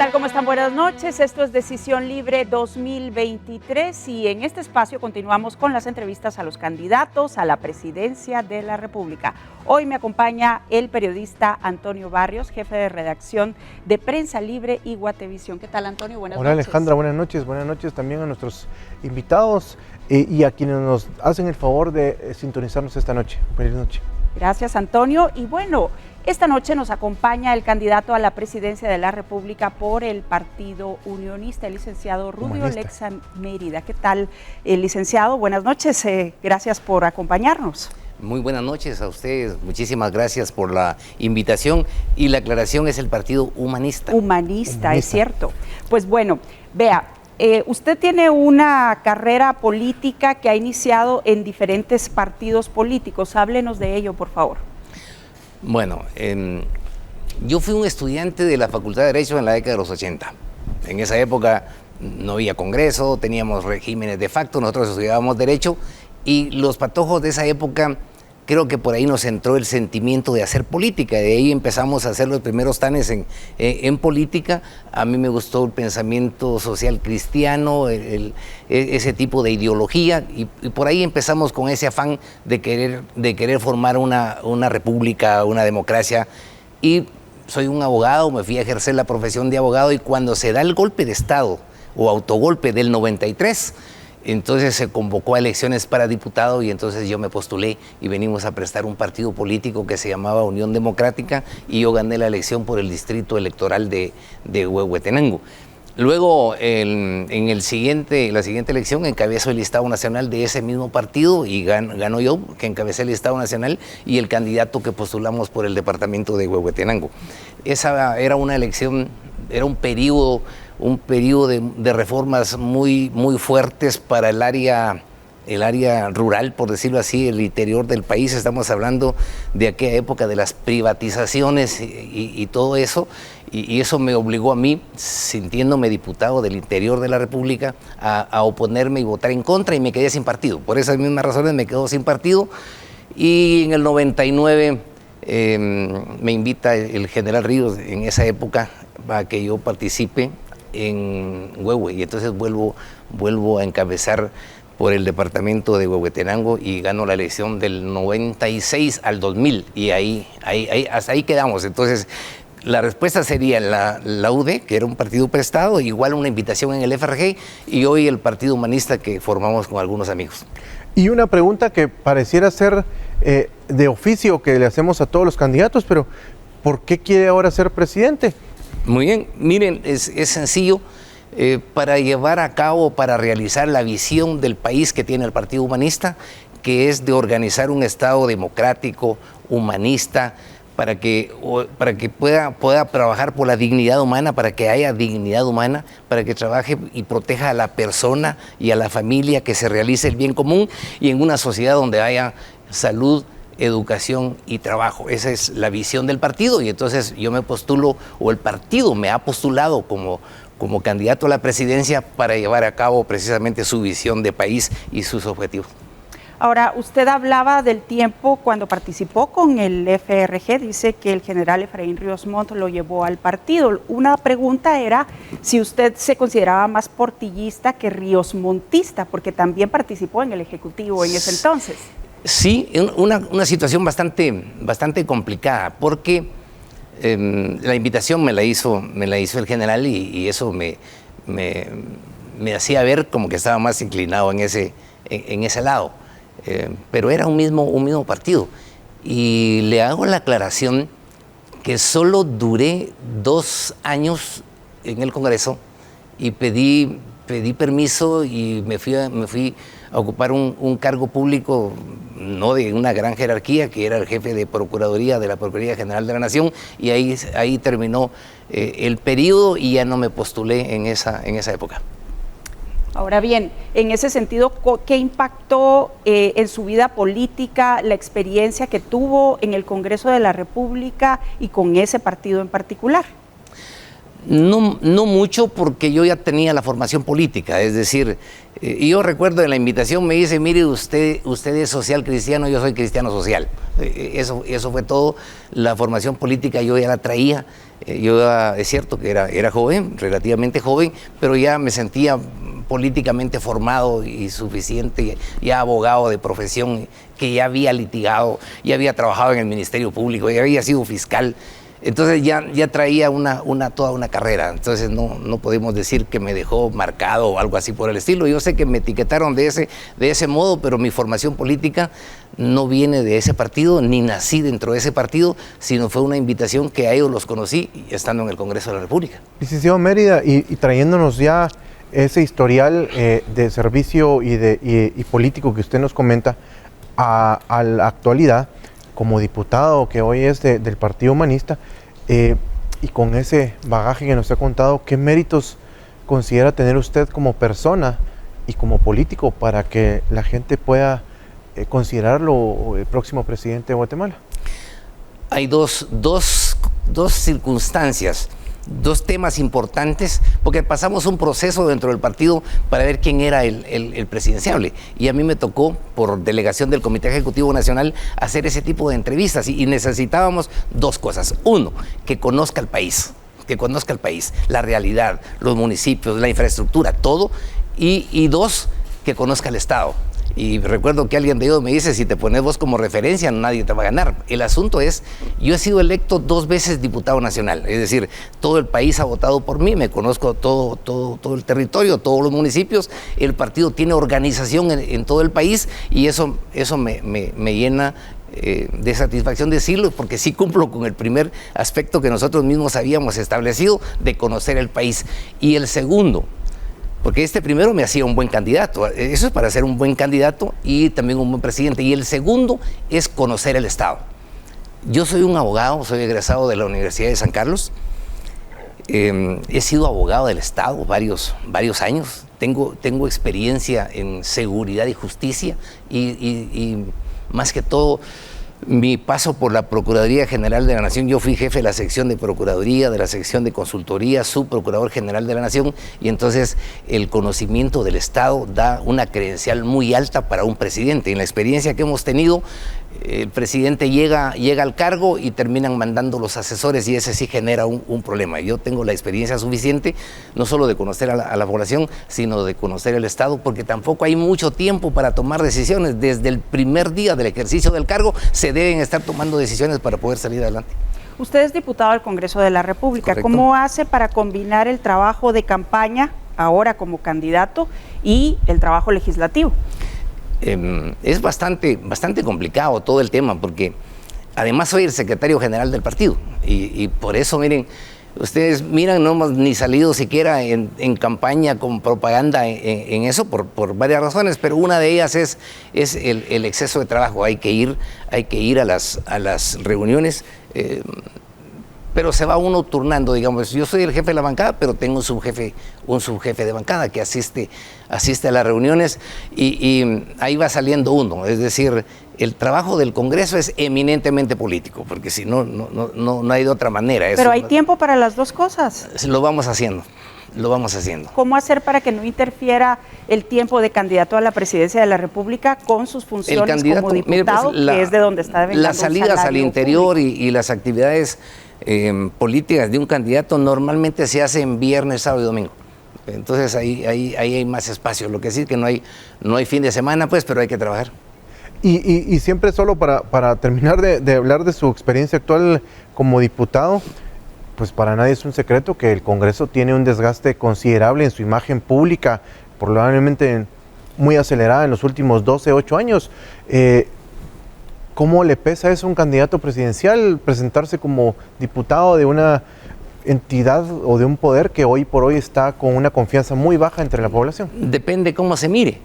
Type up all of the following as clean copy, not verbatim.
tal? ¿Cómo están? Buenas noches. Esto es Decisión Libre 2023 y en este espacio continuamos con las entrevistas a los candidatos a la presidencia de la República. Hoy me acompaña el periodista Antonio Barrios, jefe de redacción de Prensa Libre y Guatevisión. ¿Qué tal, Antonio? Buenas noches. Hola, Alejandra, buenas noches. Buenas noches también a nuestros invitados y a quienes nos hacen el favor de sintonizarnos esta noche. Buenas noches. Gracias, Antonio. Y bueno, esta noche nos acompaña el candidato a la presidencia de la República por el Partido Unionista, el licenciado Rudio Lexa Mérida. ¿Qué tal, licenciado? Buenas noches, gracias por acompañarnos. Muy buenas noches a ustedes, muchísimas gracias por la invitación y la aclaración es el Partido Humanista. Humanista, es cierto. Pues bueno, vea, usted tiene una carrera política que ha iniciado en diferentes partidos políticos. Háblenos de ello, por favor. Bueno, yo fui un estudiante de la Facultad de Derecho en la década de los 80. En esa época no había Congreso, teníamos regímenes de facto, nosotros estudiábamos Derecho y los patojos de esa época, creo que por ahí nos entró el sentimiento de hacer política, de ahí empezamos a hacer los primeros tanes en política. A mí me gustó el pensamiento social cristiano, ese tipo de ideología, y por ahí empezamos con ese afán de querer formar una república, una democracia, y soy un abogado, me fui a ejercer la profesión de abogado, y cuando se da el golpe de Estado, o autogolpe del 93, entonces se convocó a elecciones para diputado y entonces yo me postulé y venimos a prestar un partido político que se llamaba Unión Democrática y yo gané la elección por el distrito electoral de Huehuetenango. Luego, en la siguiente elección, encabezo el listado nacional de ese mismo partido y gano yo, que encabecé el listado nacional y el candidato que postulamos por el departamento de Huehuetenango. Esa era una elección, era un periodo de reformas muy fuertes para el área rural, por decirlo así, el interior del país. Estamos hablando de aquella época de las privatizaciones y todo eso, y eso me obligó a mí, sintiéndome diputado del interior de la República, a oponerme y votar en contra, y me quedé sin partido. Por esas mismas razones me quedo sin partido, y en el 99 me invita el general Ríos en esa época a que yo participe en Huehue, y entonces vuelvo a encabezar por el departamento de Huehuetenango y gano la elección del 96 al 2000 y hasta ahí quedamos. Entonces la respuesta sería la UD, que era un partido prestado, igual una invitación en el FRG, y hoy el Partido Humanista que formamos con algunos amigos. Y una pregunta que pareciera ser de oficio que le hacemos a todos los candidatos, pero ¿por qué quiere ahora ser presidente? Muy bien, miren, es sencillo, para llevar a cabo, para realizar la visión del país que tiene el Partido Humanista, que es de organizar un Estado democrático, humanista, para que pueda trabajar por la dignidad humana, para que haya dignidad humana, para que trabaje y proteja a la persona y a la familia, que se realice el bien común, y en una sociedad donde haya salud, educación y trabajo. Esa es la visión del partido, y entonces yo me postulo, o el partido me ha postulado como candidato a la presidencia para llevar a cabo precisamente su visión de país y sus objetivos. Ahora, usted hablaba del tiempo cuando participó con el FRG, dice que el general Efraín Ríos Montt lo llevó al partido. Una pregunta era si usted se consideraba más portillista que riosmontista, porque también participó en el Ejecutivo en ese entonces. Sí, una situación bastante complicada, porque la invitación me la hizo el general y eso me hacía ver como que estaba más inclinado en ese lado, pero era un mismo partido. Y le hago la aclaración que solo duré 2 años en el Congreso y pedí permiso y me fui a ocupar un cargo público, no de una gran jerarquía, que era el jefe de Procuraduría de la Procuraduría General de la Nación, y ahí terminó el periodo y ya no me postulé en esa época. Ahora bien, en ese sentido, ¿qué impactó en su vida política la experiencia que tuvo en el Congreso de la República y con ese partido en particular? No mucho, porque yo ya tenía la formación política, es decir, yo recuerdo en la invitación me dice, mire, usted es social cristiano, yo soy cristiano social. Eso fue todo. La formación política yo ya la traía. Es cierto que era joven, relativamente joven, pero ya me sentía políticamente formado y suficiente, ya abogado de profesión, que ya había litigado, ya había trabajado en el Ministerio Público, ya había sido fiscal. Entonces ya traía toda una carrera. Entonces no podemos decir que me dejó marcado o algo así por el estilo. Yo sé que me etiquetaron de ese modo, pero mi formación política no viene de ese partido, ni nací dentro de ese partido, sino fue una invitación que a ellos los conocí estando en el Congreso de la República. Licenciado Mérida, y trayéndonos ya ese historial de servicio y político que usted nos comenta a la actualidad, como diputado que hoy es del Partido Humanista, y con ese bagaje que nos ha contado, ¿qué méritos considera tener usted como persona y como político para que la gente pueda considerarlo el próximo presidente de Guatemala? Hay dos circunstancias, dos temas importantes, porque pasamos un proceso dentro del partido para ver quién era el presidenciable, y a mí me tocó, por delegación del Comité Ejecutivo Nacional, hacer ese tipo de entrevistas, y necesitábamos dos cosas. Uno, que conozca el país, la realidad, los municipios, la infraestructura, todo, y dos, que conozca el Estado. Y recuerdo que alguien de ellos me dice, si te pones vos como referencia, nadie te va a ganar. El asunto es, yo he sido electo 2 veces diputado nacional, es decir, todo el país ha votado por mí, me conozco todo el territorio, todos los municipios, el partido tiene organización en todo el país, y eso me llena de satisfacción decirlo, porque sí cumplo con el primer aspecto que nosotros mismos habíamos establecido, de conocer el país. Y el segundo, porque este primero me hacía un buen candidato, eso es para ser un buen candidato y también un buen presidente, y el segundo es conocer el Estado. Yo soy un abogado, soy egresado de la Universidad de San Carlos, he sido abogado del Estado varios años, tengo experiencia en seguridad y justicia, y más que todo, mi paso por la Procuraduría General de la Nación, yo fui jefe de la sección de Procuraduría, de la sección de Consultoría, subprocurador general de la Nación, y entonces el conocimiento del Estado da una credencial muy alta para un presidente. En la experiencia que hemos tenido, el presidente llega al cargo y terminan mandando los asesores, y ese sí genera un problema. Yo tengo la experiencia suficiente, no solo de conocer a la población, sino de conocer el Estado, porque tampoco hay mucho tiempo para tomar decisiones. Desde el primer día del ejercicio del cargo se deben estar tomando decisiones para poder salir adelante. Usted es diputado del Congreso de la República. Correcto. ¿Cómo hace para combinar el trabajo de campaña, ahora como candidato, y el trabajo legislativo? Es bastante complicado todo el tema, porque además soy el secretario general del partido, y por eso, miren, ustedes miran, no hemos ni salido siquiera en campaña con propaganda en eso, por varias razones, pero una de ellas es el exceso de trabajo. Hay que ir a las reuniones, pero se va uno turnando, digamos. Yo soy el jefe de la bancada, pero tengo un subjefe de bancada que asiste a las reuniones, y ahí va saliendo uno. Es decir, el trabajo del Congreso es eminentemente político, porque si no hay de otra manera. Pero hay tiempo para las dos cosas. Lo vamos haciendo. ¿Cómo hacer para que no interfiera el tiempo de candidato a la presidencia de la República con sus funciones como diputado, mire, pues, que es de donde está devengando las salidas al interior y las actividades políticas de un candidato normalmente se hacen viernes, sábado y domingo. Entonces ahí hay más espacio. Lo que sí es que no hay fin de semana, pues, pero hay que trabajar. Y siempre, solo para terminar de hablar de su experiencia actual como diputado, pues para nadie es un secreto que el Congreso tiene un desgaste considerable en su imagen pública, probablemente muy acelerada en los últimos 8 años. ¿Cómo le pesa eso a un candidato presidencial presentarse como diputado de una entidad o de un poder que hoy por hoy está con una confianza muy baja entre la población? Depende cómo se mire,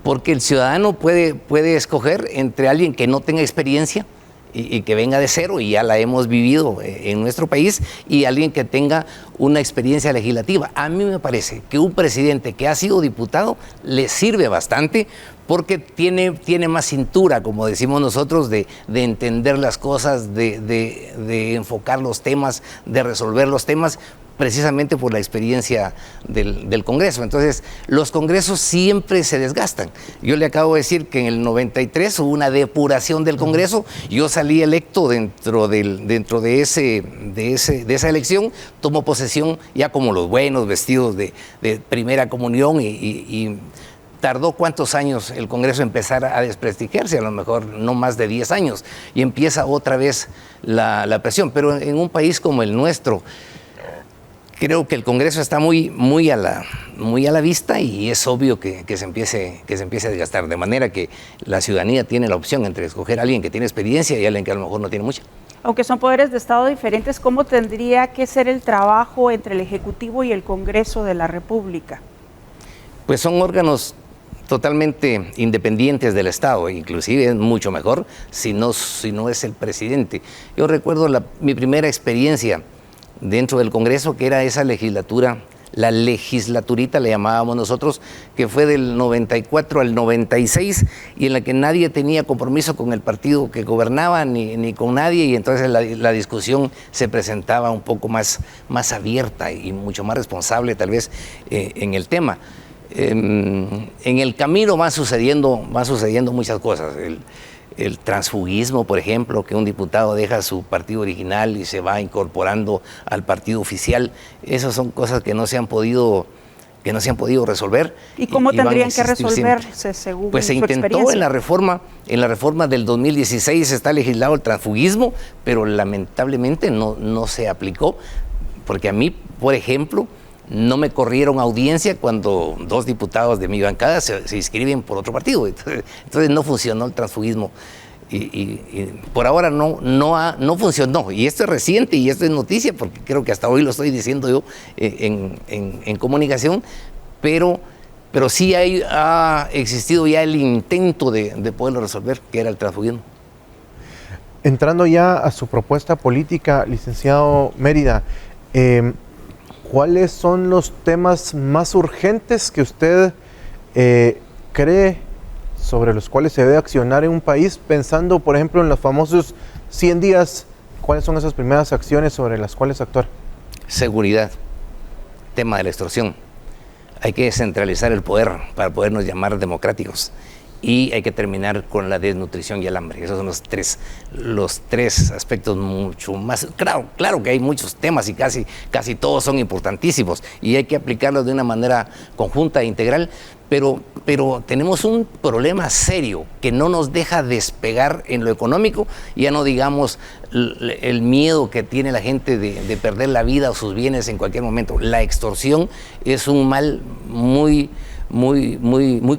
porque el ciudadano puede escoger entre alguien que no tenga experiencia y que venga de cero, y ya la hemos vivido en nuestro país, y alguien que tenga una experiencia legislativa. A mí me parece que un presidente que ha sido diputado le sirve bastante, porque tiene más cintura, como decimos nosotros, de entender las cosas, de enfocar los temas, de resolver los temas, precisamente por la experiencia del Congreso. Entonces, los congresos siempre se desgastan. Yo le acabo de decir que en el 93 hubo una depuración del Congreso, yo salí electo dentro de esa elección, tomo posesión ya como los buenos, vestidos de primera comunión y tardó cuántos años el Congreso empezar a desprestigiarse, a lo mejor no más de 10 años, y empieza otra vez la presión. Pero en un país como el nuestro, creo que el Congreso está muy a la vista y es obvio que se empiece a desgastar, de manera que la ciudadanía tiene la opción entre escoger a alguien que tiene experiencia y a alguien que a lo mejor no tiene mucha. Aunque son poderes de Estado diferentes, ¿cómo tendría que ser el trabajo entre el Ejecutivo y el Congreso de la República? Pues son órganos totalmente independientes del Estado, inclusive es mucho mejor si no es el presidente. Yo recuerdo mi primera experiencia dentro del Congreso, que era esa legislatura, la legislaturita le llamábamos nosotros, que fue del 94 al 96 y en la que nadie tenía compromiso con el partido que gobernaba ni con nadie, y entonces la discusión se presentaba un poco más abierta y mucho más responsable tal vez en el tema. En el camino van sucediendo muchas cosas. El transfugismo, por ejemplo, que un diputado deja su partido original y se va incorporando al partido oficial, esas son cosas que no se han podido resolver. ¿Y cómo tendrían que resolverse según Pues se su intentó experiencia? en la reforma del 2016 está legislado el transfugismo, pero lamentablemente no se aplicó, porque a mí, por ejemplo, no me corrieron audiencia cuando 2 diputados de mi bancada se inscriben por otro partido. Entonces no funcionó el transfugismo. Y por ahora no funcionó. Y esto es reciente y esto es noticia, porque creo que hasta hoy lo estoy diciendo yo en comunicación, pero sí ha existido ya el intento de poderlo resolver, que era el transfugismo. Entrando ya a su propuesta política, licenciado Mérida, ¿cuáles son los temas más urgentes que usted cree sobre los cuales se debe accionar en un país? Pensando, por ejemplo, en los famosos 100 días, ¿cuáles son esas primeras acciones sobre las cuales actuar? Seguridad, tema de la extorsión. Hay que descentralizar el poder para podernos llamar democráticos. Y hay que terminar con la desnutrición y el hambre. Esos son los tres aspectos mucho más. Claro que hay muchos temas y casi todos son importantísimos y hay que aplicarlos de una manera conjunta e integral, pero tenemos un problema serio que no nos deja despegar en lo económico. Ya no digamos el miedo que tiene la gente de perder la vida o sus bienes en cualquier momento. La extorsión es un mal muy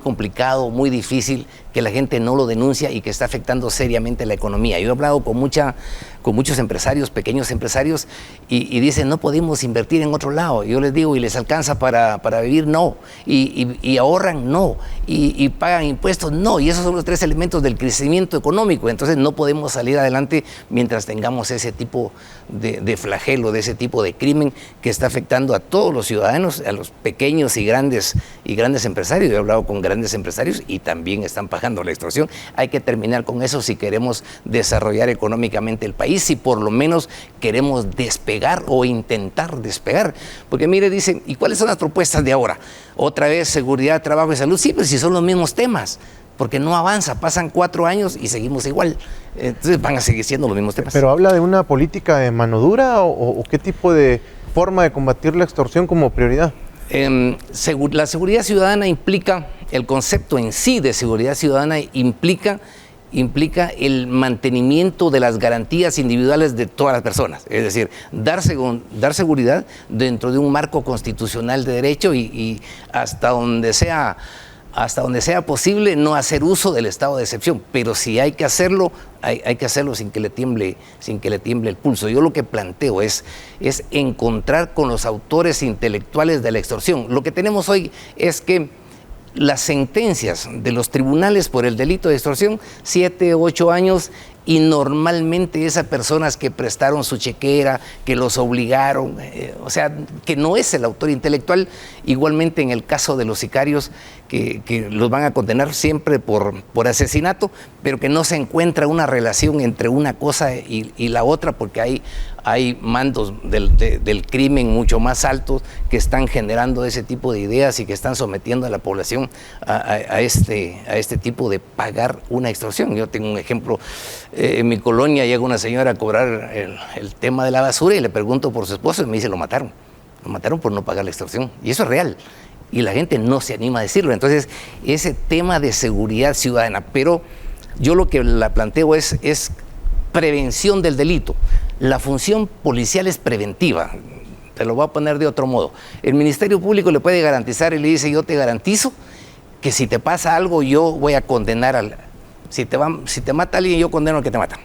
complicado, muy difícil, que la gente no lo denuncia y que está afectando seriamente la economía. Yo he hablado con muchos empresarios, pequeños empresarios, y dicen, no podemos invertir en otro lado. Yo les digo, ¿y les alcanza para vivir? No. ¿Y ahorran? No. ¿Y pagan impuestos? No. Y esos son los 3 elementos del crecimiento económico. Entonces no podemos salir adelante mientras tengamos ese tipo de flagelo, de ese tipo de crimen que está afectando a todos los ciudadanos, a los pequeños y grandes empresarios. Yo he hablado con grandes empresarios y también están pagando la extorsión. Hay que terminar con eso si queremos desarrollar económicamente el país, si por lo menos queremos despegar o intentar despegar. Porque mire, dicen, ¿y cuáles son las propuestas de ahora? Otra vez, seguridad, trabajo y salud. Sí, pero si son los mismos temas, porque no avanza, pasan 4 años y seguimos igual. Entonces van a seguir siendo los mismos temas. ¿Pero habla de una política de mano dura o qué tipo de forma de combatir la extorsión como prioridad? La seguridad ciudadana implica, el concepto en sí de seguridad ciudadana implica el mantenimiento de las garantías individuales de todas las personas, es decir, dar seguridad dentro de un marco constitucional de derecho y hasta donde sea posible no hacer uso del estado de excepción, pero si hay que hacerlo, hay que hacerlo sin que le tiemble el pulso. Yo lo que planteo es encontrar con los autores intelectuales de la extorsión. Lo que tenemos hoy es que las sentencias de los tribunales por el delito de extorsión, 7, 8 años, y normalmente esas personas que prestaron su chequera, que los obligaron, o sea, que no es el autor intelectual. Igualmente en el caso de los sicarios, que los van a condenar siempre por asesinato, pero que no se encuentra una relación entre una cosa y la otra, porque hay mandos del crimen mucho más altos que están generando ese tipo de ideas y que están sometiendo a la población a este tipo de pagar una extorsión. Yo tengo un ejemplo, en mi colonia llega una señora a cobrar el tema de la basura y le pregunto por su esposo y me dice, lo mataron por no pagar la extorsión, y eso es real. Y la gente no se anima a decirlo. Entonces, ese tema de seguridad ciudadana, pero yo lo que la planteo es prevención del delito. La función policial es preventiva. Te lo voy a poner de otro modo. El Ministerio Público le puede garantizar y le dice, yo te garantizo que si te pasa algo, yo voy a condenar si te mata alguien, yo condeno al que te mata.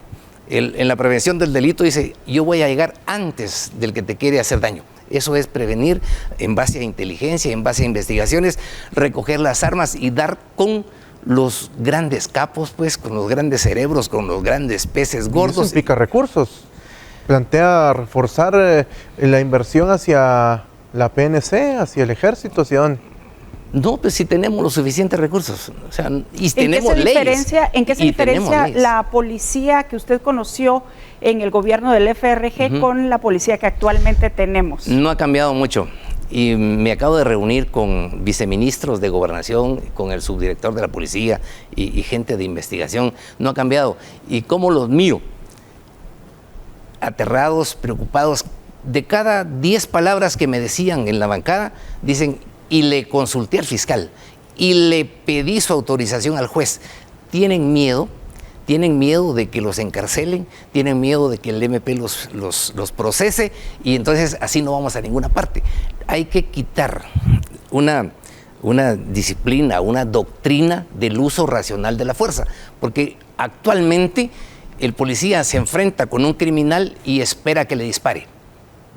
En la prevención del delito dice, yo voy a llegar antes del que te quiere hacer daño. Eso es prevenir en base a inteligencia, en base a investigaciones, recoger las armas y dar con los grandes capos, pues, con los grandes cerebros, con los grandes peces gordos. Eso implica recursos. Plantea reforzar la inversión hacia la PNC, hacia el ejército, ¿hacia dónde? No, pues si tenemos los suficientes recursos, o sea, y tenemos leyes. ¿En qué se diferencia la policía que usted conoció en el gobierno del FRG con la policía que actualmente tenemos? No ha cambiado mucho. Y me acabo de reunir con viceministros de Gobernación, con el subdirector de la policía y gente de investigación. No ha cambiado. Y como los míos, aterrados, preocupados, de cada 10 palabras que me decían en la bancada, dicen, y le consulté al fiscal, y le pedí su autorización al juez. Tienen miedo de que los encarcelen, tienen miedo de que el MP los procese, y entonces así no vamos a ninguna parte. Hay que quitar una disciplina, una doctrina del uso racional de la fuerza, porque actualmente el policía se enfrenta con un criminal y espera que le dispare.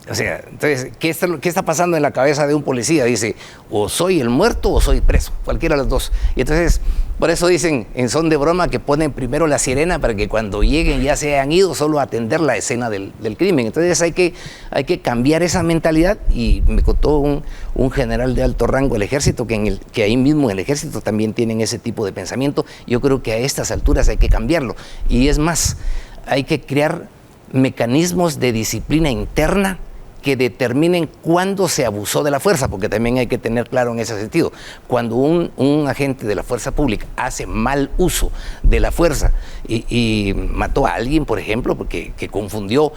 O sea, entonces, ¿qué está pasando en la cabeza de un policía? Dice, o soy el muerto o soy preso, cualquiera de los dos. Y entonces, por eso dicen en son de broma que ponen primero la sirena para que cuando lleguen ya se hayan ido solo a atender la escena del crimen. Entonces hay que cambiar esa mentalidad, y me contó un general de alto rango del ejército que ahí mismo en el ejército también tienen ese tipo de pensamiento. Yo creo que a estas alturas hay que cambiarlo. Y es más, hay que crear mecanismos de disciplina interna que determinen cuándo se abusó de la fuerza, porque también hay que tener claro en ese sentido. Cuando un agente de la fuerza pública hace mal uso de la fuerza y mató a alguien, por ejemplo, porque confundió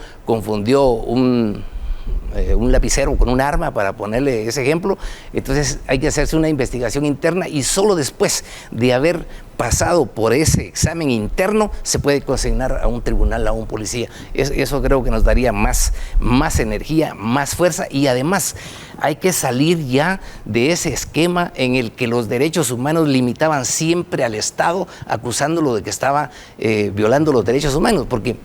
un lapicero con un arma, para ponerle ese ejemplo, entonces hay que hacerse una investigación interna, y solo después de haber pasado por ese examen interno se puede consignar a un tribunal, a un policía. Eso creo que nos daría más energía, más fuerza, y además hay que salir ya de ese esquema en el que los derechos humanos limitaban siempre al Estado, acusándolo de que estaba violando los derechos humanos, porque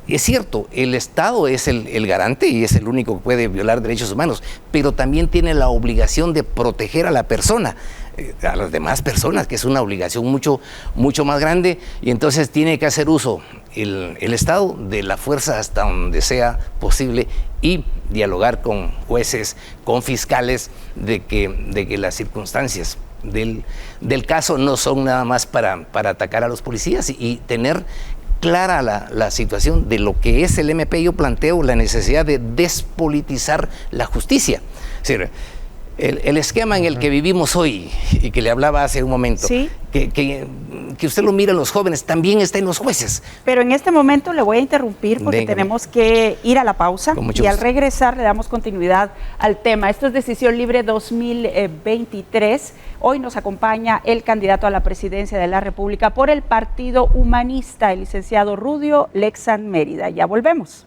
es cierto, el Estado es el garante y es el único que puede violar derechos humanos, pero también tiene la obligación de proteger a la persona, a las demás personas, que es una obligación mucho más grande, y entonces tiene que hacer uso el Estado de la fuerza hasta donde sea posible, y dialogar con jueces, con fiscales, de que las circunstancias del caso no son nada más para atacar a los policías, y tener clara la situación de lo que es el MP. Yo planteo la necesidad de despolitizar la justicia. Es decir, el esquema en el que vivimos hoy, y que le hablaba hace un momento, ¿sí?, que usted lo mira en los jóvenes, también está en los jueces. Pero en este momento le voy a interrumpir porque tenemos que ir a la pausa, y al regresar le damos continuidad al tema. Esto es Decisión Libre 2023. Hoy nos acompaña el candidato a la presidencia de la República por el Partido Humanista, el licenciado Rudio Lexan Mérida. Ya volvemos.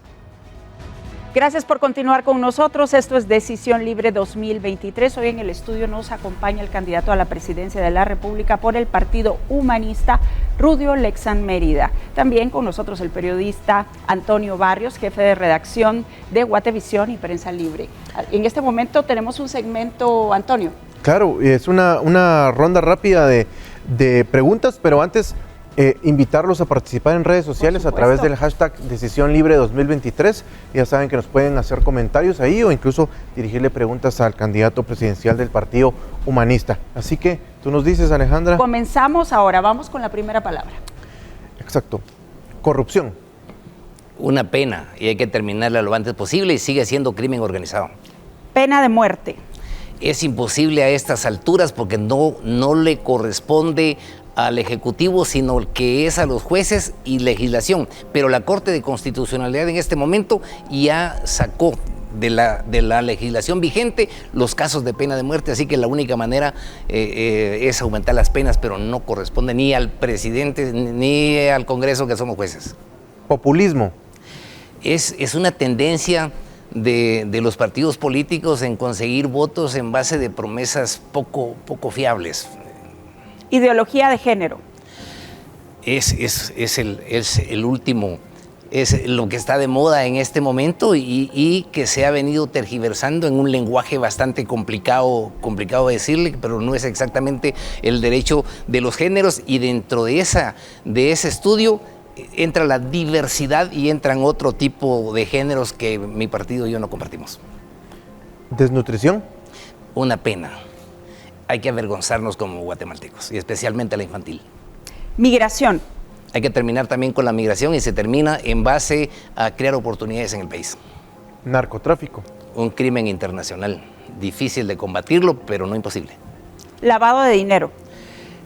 Gracias por continuar con nosotros. Esto es Decisión Libre 2023. Hoy en el estudio nos acompaña el candidato a la presidencia de la República por el Partido Humanista, Rudio Lexan Mérida. También con nosotros el periodista Antonio Barrios, jefe de redacción de Guatevisión y Prensa Libre. En este momento tenemos un segmento, Antonio. Claro, es una ronda rápida de preguntas, pero antes invitarlos a participar en redes sociales a través del hashtag Decisión Libre 2023. Ya saben que nos pueden hacer comentarios ahí o incluso dirigirle preguntas al candidato presidencial del Partido Humanista. Así que tú nos dices, Alejandra. Comenzamos ahora, vamos con la primera palabra. Exacto. Corrupción. Una pena, y hay que terminarla lo antes posible, y sigue siendo crimen organizado. Pena de muerte. Es imposible a estas alturas porque no le corresponde al Ejecutivo, sino que es a los jueces y legislación. Pero la Corte de Constitucionalidad en este momento ya sacó de la legislación vigente los casos de pena de muerte, así que la única manera es aumentar las penas, pero no corresponde ni al presidente ni al Congreso, que somos jueces. Populismo. Es una tendencia de los partidos políticos en conseguir votos en base de promesas poco fiables. Ideología de género. Es el último, es lo que está de moda en este momento y que se ha venido tergiversando en un lenguaje bastante complicado de decirle, pero no es exactamente el derecho de los géneros, y dentro de ese estudio entra la diversidad y entran otro tipo de géneros que mi partido y yo no compartimos. Desnutrición. Una pena. Hay que avergonzarnos como guatemaltecos, y especialmente la infantil. Migración. Hay que terminar también con la migración, y se termina en base a crear oportunidades en el país. Narcotráfico. Un crimen internacional, difícil de combatirlo, pero no imposible. Lavado de dinero.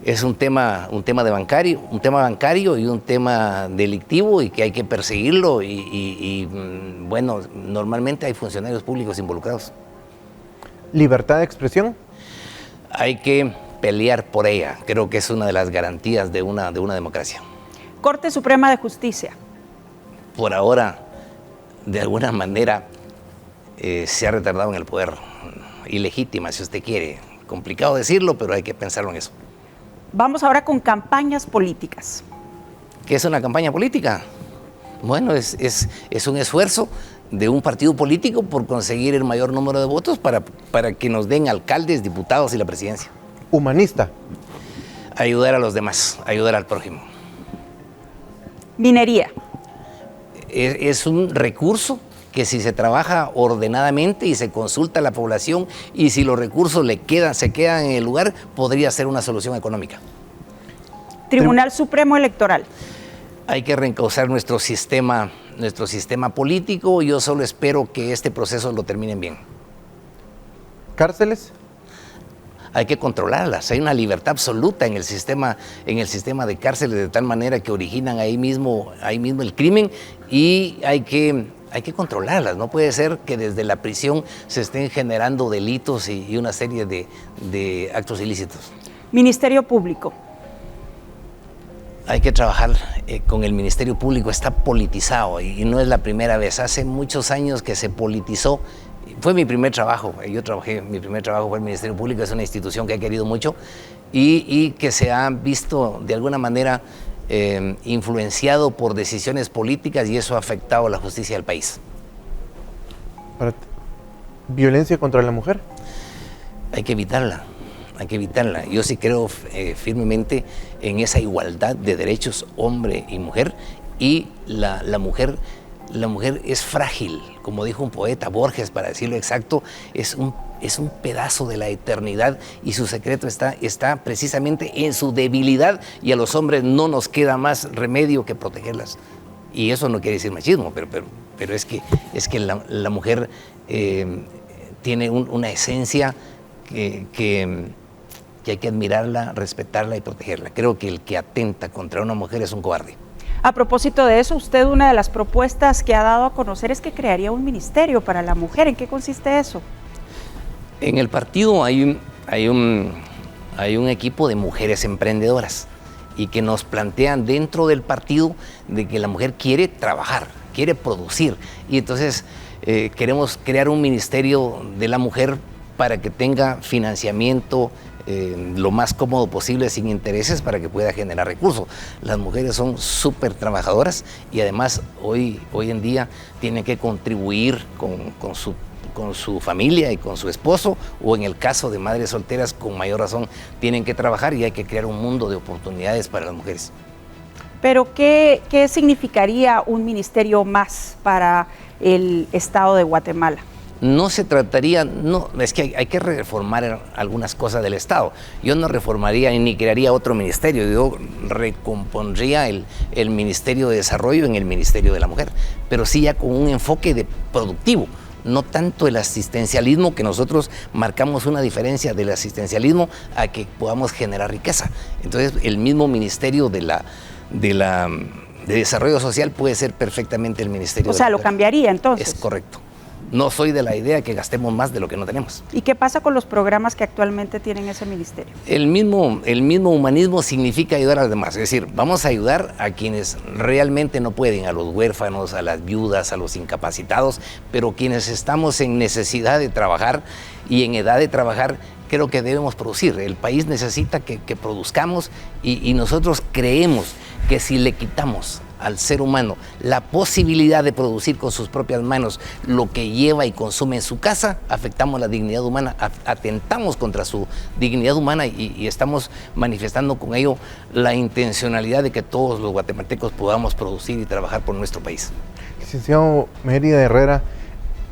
Es un tema bancario y un tema delictivo, y que hay que perseguirlo, y bueno, normalmente hay funcionarios públicos involucrados. Libertad de expresión. Hay que pelear por ella, creo que es una de las garantías de una democracia. Corte Suprema de Justicia. Por ahora, de alguna manera, se ha retardado en el poder, ilegítima si usted quiere, complicado decirlo, pero hay que pensarlo en eso. Vamos ahora con campañas políticas. ¿Qué es una campaña política? Bueno, es un esfuerzo de un partido político por conseguir el mayor número de votos para que nos den alcaldes, diputados y la presidencia. Humanista. Ayudar a los demás, ayudar al prójimo. Minería. Es un recurso que, si se trabaja ordenadamente y se consulta a la población, y si los recursos se quedan en el lugar, podría ser una solución económica. Tribunal Supremo Electoral. Hay que reencauzar nuestro sistema político. Yo solo espero que este proceso lo terminen bien. Cárceles. Hay que controlarlas. Hay una libertad absoluta en el sistema de cárceles, de tal manera que originan ahí mismo el crimen, y hay que controlarlas. No puede ser que desde la prisión se estén generando delitos y una serie de actos ilícitos. Ministerio Público. Hay que trabajar con el Ministerio Público. Está politizado, y no es la primera vez. Hace muchos años que se politizó. Fue mi primer trabajo. Mi primer trabajo fue el Ministerio Público. Es una institución que he querido mucho y que se ha visto de alguna manera influenciado por decisiones políticas, y eso ha afectado la justicia del país. Violencia contra la mujer. Hay que evitarla. Yo sí creo firmemente en esa igualdad de derechos, hombre y mujer, y la mujer es frágil, como dijo un poeta, Borges, para decirlo exacto, es un pedazo de la eternidad, y su secreto está precisamente en su debilidad, y a los hombres no nos queda más remedio que protegerlas. Y eso no quiere decir machismo, pero es que la mujer tiene una esencia que hay que admirarla, respetarla y protegerla. Creo que el que atenta contra una mujer es un cobarde. A propósito de eso, usted, una de las propuestas que ha dado a conocer es que crearía un ministerio para la mujer. ¿En qué consiste eso? En el partido hay un equipo de mujeres emprendedoras, y que nos plantean dentro del partido de que la mujer quiere trabajar, quiere producir, y entonces queremos crear un ministerio de la mujer para que tenga financiamiento lo más cómodo posible, sin intereses, para que pueda generar recursos. Las mujeres son súper trabajadoras, y además hoy en día tienen que contribuir con su familia y con su esposo, o en el caso de madres solteras, con mayor razón tienen que trabajar, y hay que crear un mundo de oportunidades para las mujeres. Pero ¿qué significaría un ministerio más para el Estado de Guatemala? no se trataría, no, es que hay que reformar algunas cosas del Estado. Yo no reformaría ni crearía otro ministerio, yo recompondría el Ministerio de Desarrollo en el Ministerio de la Mujer, pero sí ya con un enfoque productivo. No tanto el asistencialismo, que nosotros marcamos una diferencia del asistencialismo a que podamos generar riqueza. Entonces, el mismo Ministerio de Desarrollo Social puede ser perfectamente el Ministerio de la Mujer. Lo cambiaría entonces. Es correcto. No soy de la idea que gastemos más de lo que no tenemos. ¿Y qué pasa con los programas que actualmente tienen ese ministerio? El mismo humanismo significa ayudar a los demás. Es decir, vamos a ayudar a quienes realmente no pueden, a los huérfanos, a las viudas, a los incapacitados, pero quienes estamos en necesidad de trabajar y en edad de trabajar, creo que debemos producir. El país necesita que produzcamos y nosotros creemos que si le quitamos al ser humano la posibilidad de producir con sus propias manos lo que lleva y consume en su casa, afectamos la dignidad humana, atentamos contra su dignidad humana y estamos manifestando con ello la intencionalidad de que todos los guatemaltecos podamos producir y trabajar por nuestro país. Licenciado Mérida Herrera,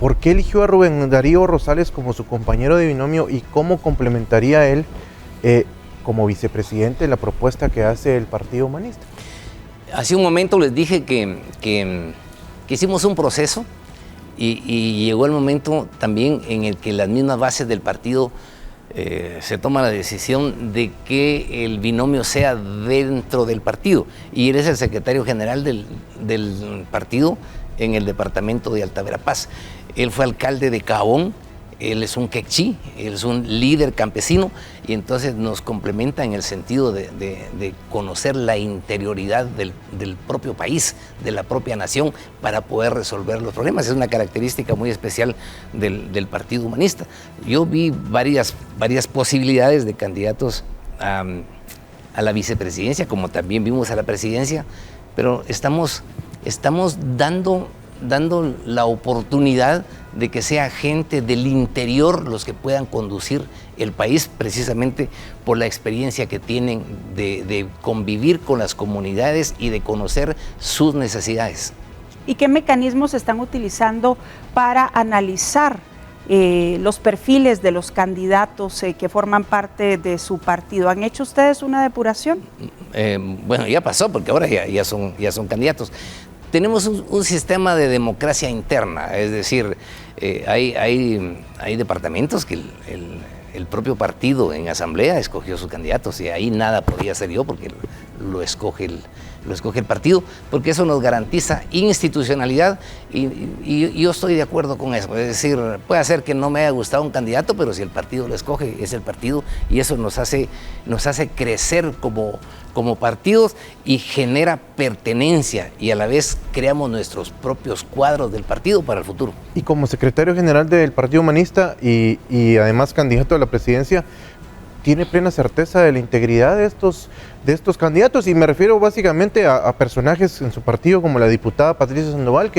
¿por qué eligió a Rubén Darío Rosales como su compañero de binomio y cómo complementaría él como vicepresidente la propuesta que hace el Partido Humanista? Hace un momento les dije que hicimos un proceso y llegó el momento también en el que las mismas bases del partido se toma la decisión de que el binomio sea dentro del partido. Y él es el secretario general del partido en el departamento de Alta Verapaz. Él fue alcalde de Cabón. Él es un quechí, él es un líder campesino y entonces nos complementa en el sentido de conocer la interioridad del propio país, de la propia nación, para poder resolver los problemas. Es una característica muy especial del Partido Humanista. Yo vi varias posibilidades de candidatos a la vicepresidencia, como también vimos a la presidencia, pero estamos dando la oportunidad de que sea gente del interior los que puedan conducir el país, precisamente por la experiencia que tienen de convivir con las comunidades y de conocer sus necesidades. ¿Y qué mecanismos están utilizando para analizar los perfiles de los candidatos que forman parte de su partido? ¿Han hecho ustedes una depuración? Bueno, ya pasó, porque ahora ya son candidatos. Tenemos un sistema de democracia interna, es decir, hay departamentos que el propio partido en asamblea escogió sus candidatos y ahí nada podía ser yo porque lo escoge el partido, porque eso nos garantiza institucionalidad y yo estoy de acuerdo con eso. Es decir, puede ser que no me haya gustado un candidato, pero si el partido lo escoge, es el partido y eso nos hace crecer como partidos y genera pertenencia y a la vez creamos nuestros propios cuadros del partido para el futuro. Y como secretario general del Partido Humanista y además candidato a la presidencia, ¿tiene plena certeza de la integridad de estos candidatos? Y me refiero básicamente a personajes en su partido como la diputada Patricia Sandoval,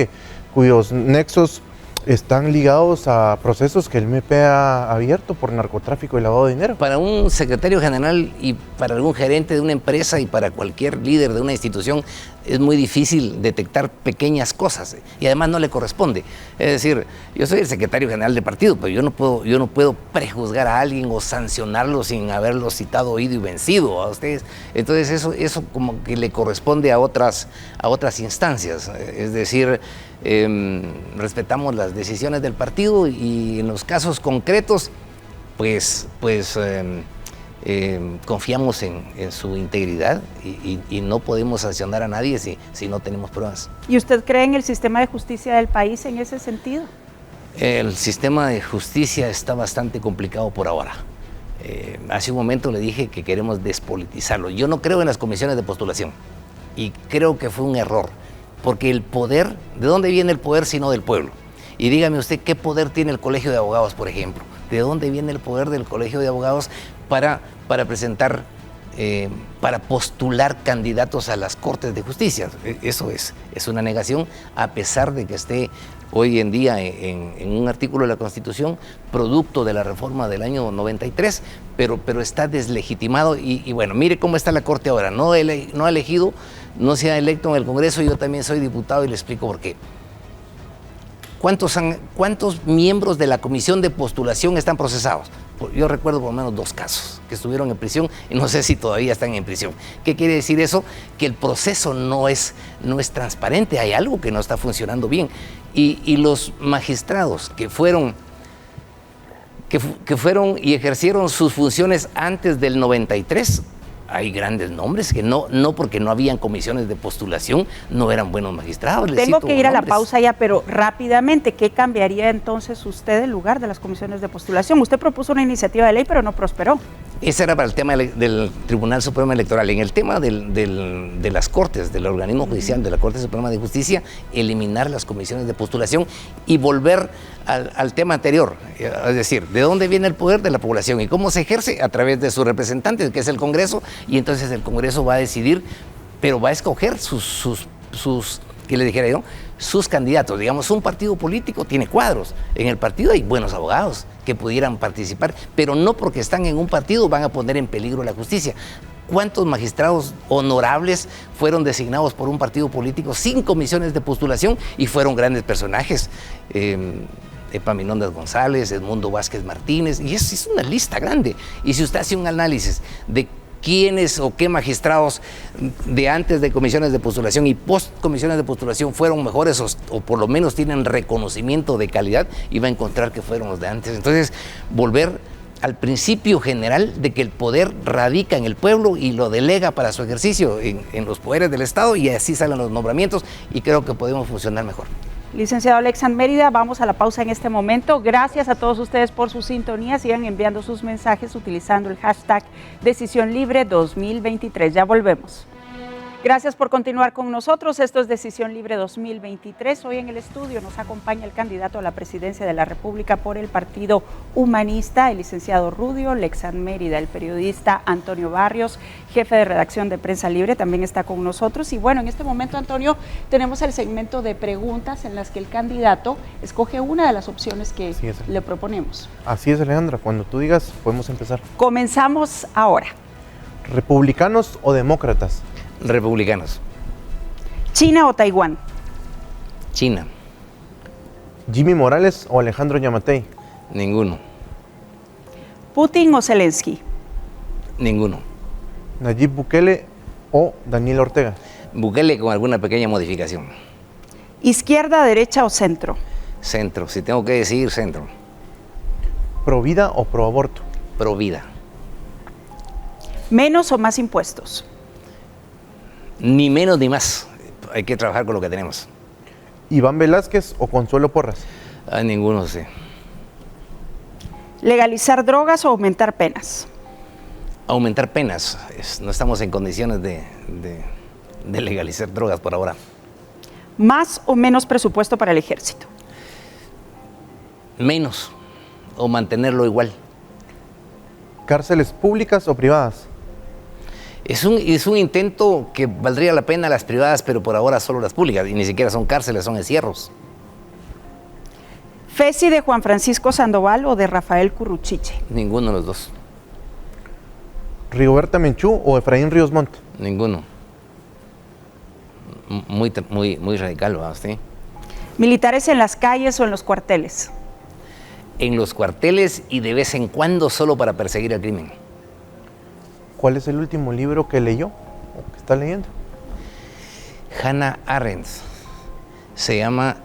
cuyos nexos están ligados a procesos que el MP ha abierto por narcotráfico y lavado de dinero. Para un secretario general y para algún gerente de una empresa y para cualquier líder de una institución es muy difícil detectar pequeñas cosas y además no le corresponde. Es decir, yo soy el secretario general del partido, pero yo no puedo prejuzgar a alguien o sancionarlo sin haberlo citado, oído y vencido a ustedes. Entonces eso como que le corresponde a otras instancias. Es decir, respetamos las decisiones del partido y en los casos concretos, pues confiamos en su integridad y no podemos sancionar a nadie si no tenemos pruebas. ¿Y usted cree en el sistema de justicia del país en ese sentido? El sistema de justicia está bastante complicado por ahora. Hace un momento le dije que queremos despolitizarlo. Yo no creo en las comisiones de postulación y creo que fue un error, porque el poder, ¿de dónde viene el poder sino del pueblo? Y dígame usted, ¿qué poder tiene el Colegio de Abogados, por ejemplo? ¿De dónde viene el poder del Colegio de Abogados para presentar, para postular candidatos a las Cortes de Justicia? Eso es una negación, a pesar de que esté hoy en día en un artículo de la Constitución, producto de la reforma del año 93, pero está deslegitimado y bueno, mire cómo está la Corte ahora, no ha elegido, no se ha electo en el Congreso, yo también soy diputado y le explico por qué. ¿Cuántos miembros de la comisión de postulación están procesados? Yo recuerdo por lo menos 2 casos que estuvieron en prisión y no sé si todavía están en prisión. ¿Qué quiere decir eso? Que el proceso no es transparente, hay algo que no está funcionando bien. Y los magistrados que fueron y ejercieron sus funciones antes del 93, hay grandes nombres que no porque no habían comisiones de postulación, no eran buenos magistrados. Tengo que ir a la pausa ya, pero rápidamente, ¿qué cambiaría entonces usted en lugar de las comisiones de postulación? Usted propuso una iniciativa de ley, pero no prosperó. Ese era para el tema del Tribunal Supremo Electoral. En el tema de las Cortes, del organismo judicial de la Corte Suprema de Justicia, eliminar las comisiones de postulación y volver al tema anterior, es decir, ¿de dónde viene el poder de la población y cómo se ejerce? A través de sus representantes, que es el Congreso, y entonces el Congreso va a decidir, pero va a escoger sus ¿qué le dijera yo? Sus candidatos. Digamos, un partido político tiene cuadros. En el partido hay buenos abogados que pudieran participar, pero no porque están en un partido van a poner en peligro la justicia. ¿Cuántos magistrados honorables fueron designados por un partido político sin comisiones de postulación y fueron grandes personajes? Epaminondas González, Edmundo Vázquez Martínez, y es una lista grande. Y si usted hace un análisis de quiénes o qué magistrados de antes de comisiones de postulación y post comisiones de postulación fueron mejores o por lo menos tienen reconocimiento de calidad, y va a encontrar que fueron los de antes. Entonces, volver al principio general de que el poder radica en el pueblo y lo delega para su ejercicio en los poderes del Estado, y así salen los nombramientos, y creo que podemos funcionar mejor. Licenciado Alexandre Mérida, vamos a la pausa en este momento. Gracias a todos ustedes por su sintonía. Sigan enviando sus mensajes utilizando el hashtag Decisión Libre 2023. Ya volvemos. Gracias por continuar con nosotros. Esto es Decisión Libre 2023. Hoy en el estudio nos acompaña el candidato a la presidencia de la República por el Partido Humanista, el licenciado Rudio Alexandre Mérida, el periodista Antonio Barrios, jefe de redacción de Prensa Libre, también está con nosotros. Y bueno, en este momento, Antonio, tenemos el segmento de preguntas en las que el candidato escoge una de las opciones que le proponemos. Así es, Alejandra. Cuando tú digas, podemos empezar. Comenzamos ahora. ¿Republicanos o demócratas? Republicanos. ¿China o Taiwán? China. ¿Jimmy Morales o Alejandro Yamatei? Ninguno. ¿Putin o Zelensky? Ninguno. ¿Nayib Bukele o Daniel Ortega? Bukele con alguna pequeña modificación. ¿Izquierda, derecha o centro? Centro, si tengo que decir centro. ¿Pro vida o pro aborto? Pro vida. ¿Menos o más impuestos? Ni menos ni más. Hay que trabajar con lo que tenemos. ¿Iván Velázquez o Consuelo Porras? Ninguno sé. ¿Legalizar drogas o aumentar penas? Aumentar penas. No estamos en condiciones de legalizar drogas por ahora. ¿Más o menos presupuesto para el ejército? Menos. O mantenerlo igual. ¿Cárceles públicas o privadas? Es un intento que valdría la pena las privadas, pero por ahora solo las públicas, y ni siquiera son cárceles, son encierros. ¿Fesi de Juan Francisco Sandoval o de Rafael Curruchiche? Ninguno de los dos. ¿Rigoberta Menchú o Efraín Ríos Montt? Ninguno. Muy radical, ¿verdad? ¿Sí? ¿Militares en las calles o en los cuarteles? En los cuarteles y de vez en cuando solo para perseguir el crimen. ¿Cuál es el último libro que leyó o que está leyendo? Hannah Arendt. Se llama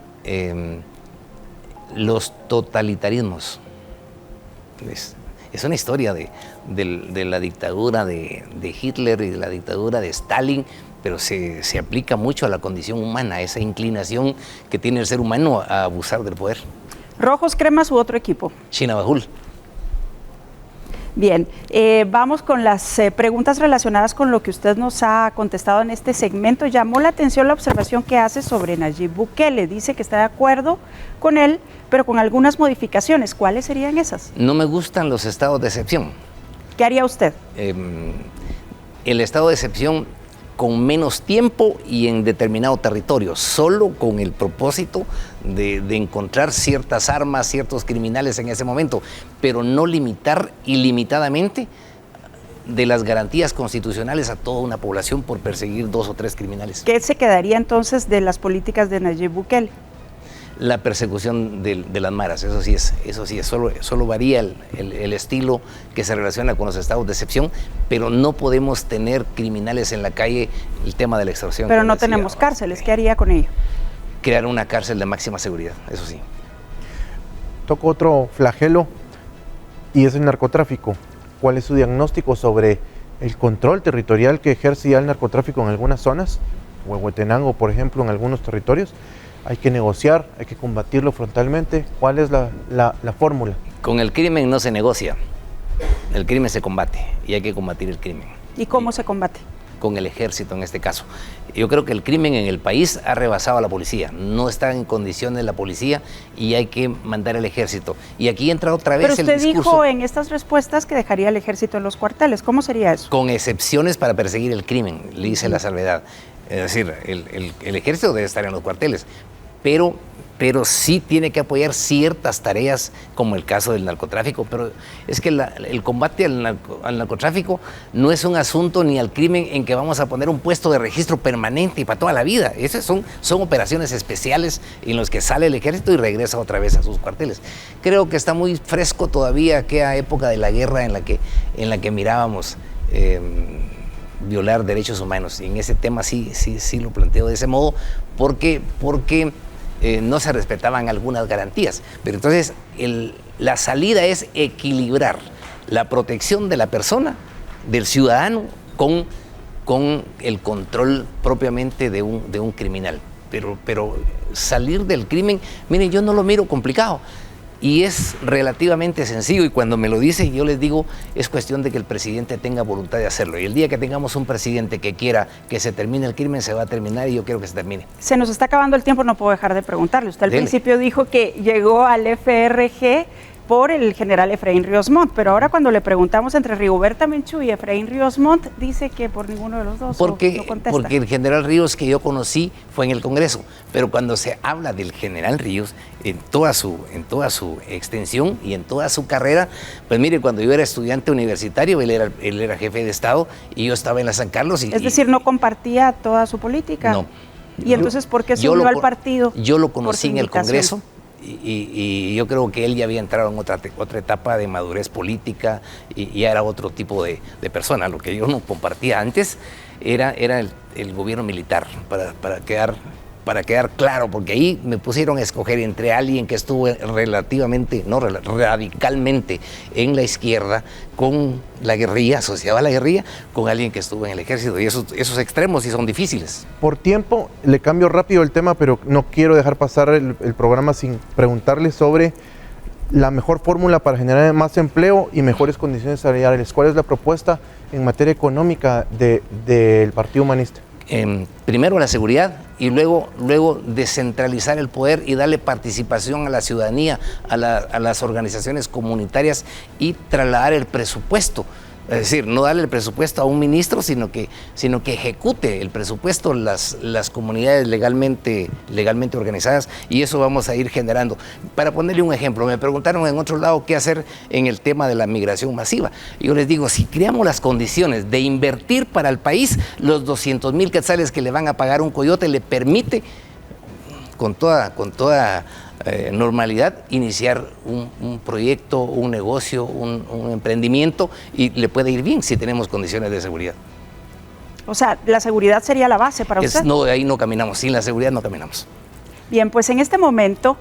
Los totalitarismos. Es una historia de la dictadura de Hitler y de la dictadura de Stalin, pero se aplica mucho a la condición humana, esa inclinación que tiene el ser humano a abusar del poder. ¿Rojos, cremas u otro equipo? Chinabajul. Bien, vamos con las preguntas relacionadas con lo que usted nos ha contestado en este segmento. Llamó la atención la observación que hace sobre Nayib Bukele. Dice que está de acuerdo con él, pero con algunas modificaciones. ¿Cuáles serían esas? No me gustan los estados de excepción. ¿Qué haría usted? El estado de excepción con menos tiempo y en determinado territorio, solo con el propósito de encontrar ciertas armas, ciertos criminales en ese momento, pero no limitar ilimitadamente de las garantías constitucionales a toda una población por perseguir 2 o 3 criminales. ¿Qué se quedaría entonces de las políticas de Nayib Bukele? la persecución de las maras. Eso sí es, solo varía el estilo que se relaciona con los estados de excepción, pero no podemos tener criminales en la calle, el tema de la extorsión. Pero no tenemos cárceles, ¿qué haría con ello? Crear una cárcel de máxima seguridad, eso sí. Toco otro flagelo y es el narcotráfico. ¿Cuál es su diagnóstico sobre el control territorial que ejerce ya el narcotráfico en algunas zonas? Huehuetenango, por ejemplo, en algunos territorios. Hay que negociar, hay que combatirlo frontalmente. ¿Cuál es la fórmula? Con el crimen no se negocia, el crimen se combate y hay que combatir el crimen. ¿Y cómo se combate? Con el ejército en este caso. Yo creo que el crimen en el país ha rebasado a la policía, no está en condiciones la policía y hay que mandar el ejército. Y aquí entra otra vez el discurso. Pero usted dijo en estas respuestas que dejaría el ejército en los cuarteles, ¿cómo sería eso? Con excepciones para perseguir el crimen, le hice la salvedad. Es decir, el ejército debe estar en los cuarteles, pero sí tiene que apoyar ciertas tareas, como el caso del narcotráfico. Pero es que el combate al narcotráfico no es un asunto ni al crimen en que vamos a poner un puesto de registro permanente y para toda la vida. Esas son operaciones especiales en las que sale el ejército y regresa otra vez a sus cuarteles. Creo que está muy fresco todavía aquella época de la guerra en la que mirábamos violar derechos humanos, y en ese tema sí lo planteo de ese modo, porque no se respetaban algunas garantías. Pero entonces la salida es equilibrar la protección de la persona, del ciudadano, con el control propiamente de un criminal. Pero salir del crimen, miren, yo no lo miro complicado. Y es relativamente sencillo, y cuando me lo dicen yo les digo, es cuestión de que el presidente tenga voluntad de hacerlo. Y el día que tengamos un presidente que quiera que se termine el crimen, se va a terminar, y yo quiero que se termine. Se nos está acabando el tiempo, no puedo dejar de preguntarle. Usted al principio dijo que llegó al FRG por el general Efraín Ríos Montt, pero ahora cuando le preguntamos entre Rigoberta Menchú y Efraín Ríos Montt, dice que por ninguno de los dos. Porque el general Ríos que yo conocí fue en el Congreso, pero cuando se habla del general Ríos en toda su extensión y en toda su carrera, pues mire, cuando yo era estudiante universitario, él era jefe de Estado y yo estaba en la San Carlos. Es decir, ¿no compartía toda su política? No. ¿Y entonces por qué se unió al partido? Yo lo conocí en el Congreso. Y yo creo que él ya había entrado en otra etapa de madurez política y ya era otro tipo de persona. Lo que yo no compartía antes era el gobierno militar, para quedar claro, porque ahí me pusieron a escoger entre alguien que estuvo radicalmente en la izquierda con la guerrilla, asociado a la guerrilla, con alguien que estuvo en el ejército, y esos extremos sí son difíciles. Por tiempo, le cambio rápido el tema, pero no quiero dejar pasar el programa sin preguntarle sobre la mejor fórmula para generar más empleo y mejores condiciones salariales. ¿Cuál es la propuesta en materia económica del Partido Humanista? Primero la seguridad y luego descentralizar el poder y darle participación a la ciudadanía, a las organizaciones comunitarias, y trasladar el presupuesto. Es decir, no darle el presupuesto a un ministro, sino que ejecute el presupuesto las comunidades legalmente organizadas, y eso vamos a ir generando. Para ponerle un ejemplo, me preguntaron en otro lado qué hacer en el tema de la migración masiva. Yo les digo, si creamos las condiciones de invertir para el país, los 200,000 quetzales que le van a pagar un coyote le permite con toda normalidad iniciar un proyecto, un negocio, un emprendimiento, y le puede ir bien si tenemos condiciones de seguridad. O sea, la seguridad sería la base para usted. No, ahí no caminamos, sin la seguridad no caminamos. Bien, pues en este momento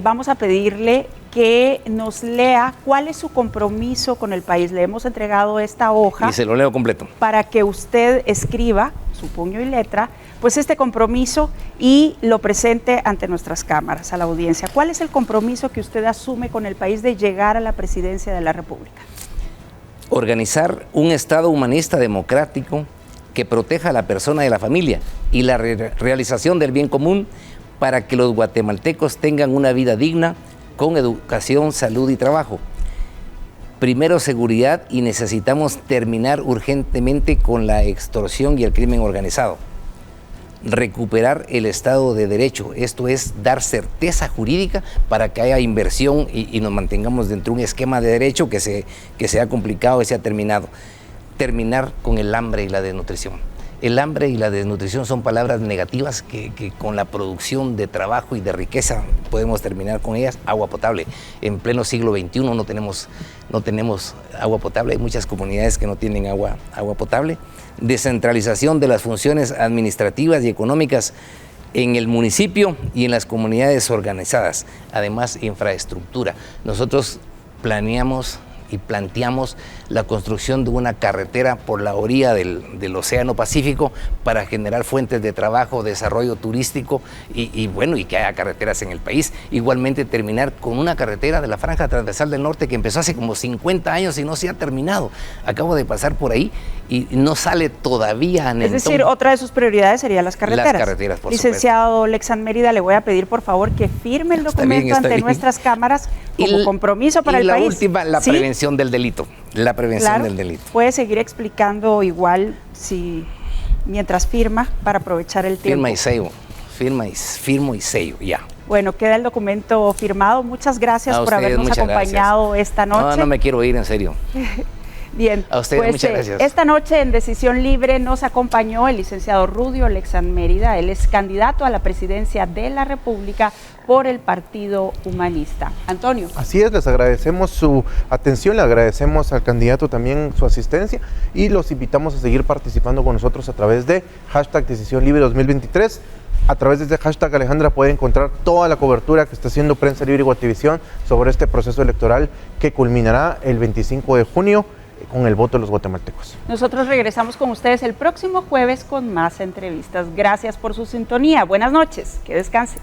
vamos a pedirle que nos lea cuál es su compromiso con el país. Le hemos entregado esta hoja. Y se lo leo completo. Para que usted escriba, su puño y letra, pues este compromiso y lo presente ante nuestras cámaras, a la audiencia. ¿Cuál es el compromiso que usted asume con el país de llegar a la presidencia de la República? Organizar un Estado humanista democrático que proteja a la persona y a la familia, y la realización del bien común para que los guatemaltecos tengan una vida digna, con educación, salud y trabajo. Primero, seguridad, y necesitamos terminar urgentemente con la extorsión y el crimen organizado. Recuperar el Estado de Derecho, esto es dar certeza jurídica para que haya inversión y nos mantengamos dentro de un esquema de derecho que sea complicado y sea terminado. Terminar con el hambre y la desnutrición. El hambre y la desnutrición son palabras negativas que con la producción de trabajo y de riqueza podemos terminar con ellas. Agua potable. En pleno siglo XXI no tenemos agua potable. Hay muchas comunidades que no tienen agua potable. Descentralización de las funciones administrativas y económicas en el municipio y en las comunidades organizadas. Además, infraestructura. Nosotros planeamos y planteamos la construcción de una carretera por la orilla del Océano Pacífico para generar fuentes de trabajo, desarrollo turístico y que haya carreteras en el país. Igualmente terminar con una carretera de la Franja Transversal del Norte que empezó hace como 50 años y no se ha terminado. Acabo de pasar por ahí y no sale todavía. Es decir, otra de sus prioridades serían las carreteras. Las carreteras, por Licenciado Lexan Mérida, le voy a pedir por favor que firme el documento ante nuestras cámaras como compromiso para el país. Y la última, la prevención del delito. La prevención del delito. Puede seguir explicando igual mientras firma para aprovechar el tiempo. Firma y sello. Firmo y sello, ya. Bueno, queda el documento firmado. Muchas gracias por habernos acompañado esta noche. No me quiero ir, en serio. Bien, a ustedes pues, muchas gracias. Esta noche en Decisión Libre nos acompañó el licenciado Rudio Lexan Mérida. Él es candidato a la presidencia de la República por el Partido Humanista. Antonio. Así es, les agradecemos su atención, le agradecemos al candidato también su asistencia y los invitamos a seguir participando con nosotros a través de Decisión Libre 2023. A través de este hashtag, Alejandra, puede encontrar toda la cobertura que está haciendo Prensa Libre y Guatevisión sobre este proceso electoral que culminará el 25 de junio con el voto de los guatemaltecos. Nosotros regresamos con ustedes el próximo jueves con más entrevistas. Gracias por su sintonía. Buenas noches. Que descansen.